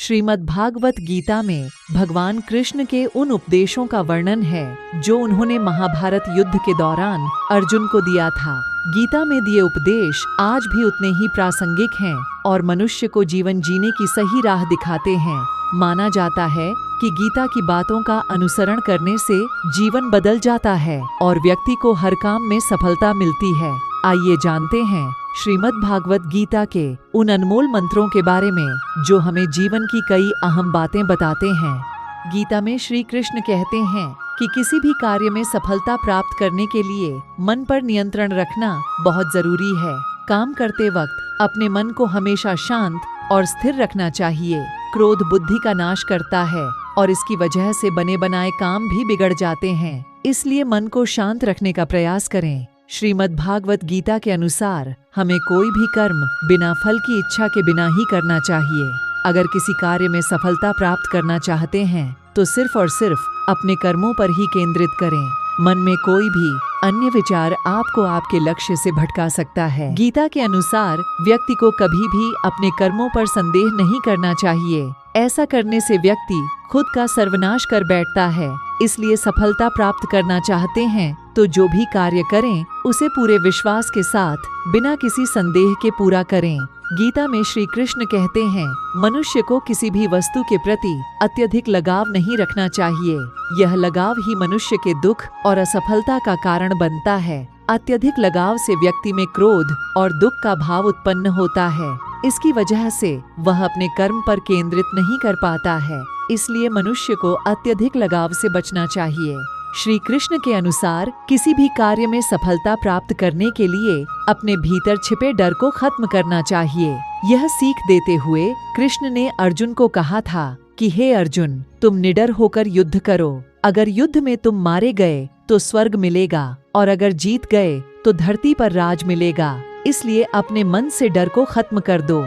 श्रीमद् भागवत गीता में भगवान कृष्ण के उन उपदेशों का वर्णन है जो उन्होंने महाभारत युद्ध के दौरान अर्जुन को दिया था। गीता में दिए उपदेश आज भी उतने ही प्रासंगिक हैं और मनुष्य को जीवन जीने की सही राह दिखाते हैं। माना जाता है कि गीता की बातों का अनुसरण करने से जीवन बदल जाता है और व्यक्ति को हर काम में सफलता मिलती है। आइए जानते हैं श्रीमद् भागवत गीता के उन अनमोल मंत्रों के बारे में जो हमें जीवन की कई अहम बातें बताते हैं। गीता में श्री कृष्ण कहते हैं कि किसी भी कार्य में सफलता प्राप्त करने के लिए मन पर नियंत्रण रखना बहुत जरूरी है। काम करते वक्त अपने मन को हमेशा शांत और स्थिर रखना चाहिए। क्रोध बुद्धि का नाश करता है और इसकी वजह से बने बनाए काम भी बिगड़ जाते हैं। इसलिए मन को शांत रखने का प्रयास करें। श्रीमद् भागवत गीता के अनुसार हमें कोई भी कर्म बिना फल की इच्छा के बिना ही करना चाहिए। अगर किसी कार्य में सफलता प्राप्त करना चाहते हैं तो सिर्फ और सिर्फ अपने कर्मों पर ही केंद्रित करें। मन में कोई भी अन्य विचार आपको आपके लक्ष्य से भटका सकता है। गीता के अनुसार व्यक्ति को कभी भी अपने कर्मों पर संदेह नहीं करना चाहिए। ऐसा करने से व्यक्ति खुद का सर्वनाश कर बैठता है। इसलिए सफलता प्राप्त करना चाहते हैं तो जो भी कार्य करें उसे पूरे विश्वास के साथ बिना किसी संदेह के पूरा करें। गीता में श्री कृष्ण कहते हैं मनुष्य को किसी भी वस्तु के प्रति अत्यधिक लगाव नहीं रखना चाहिए। यह लगाव ही मनुष्य के दुख और असफलता का कारण बनता है। अत्यधिक लगाव से व्यक्ति में क्रोध और दुख का भाव उत्पन्न होता है। इसकी वजह से वह अपने कर्म पर केंद्रित नहीं कर पाता है। इसलिए मनुष्य को अत्यधिक लगाव से बचना चाहिए। श्री कृष्ण के अनुसार किसी भी कार्य में सफलता प्राप्त करने के लिए अपने भीतर छिपे डर को खत्म करना चाहिए। यह सीख देते हुए कृष्ण ने अर्जुन को कहा था कि हे अर्जुन, तुम निडर होकर युद्ध करो। अगर युद्ध में तुम मारे गए तो स्वर्ग मिलेगा और अगर जीत गए तो धरती पर राज मिलेगा। इसलिए अपने मन से डर को खत्म कर दो।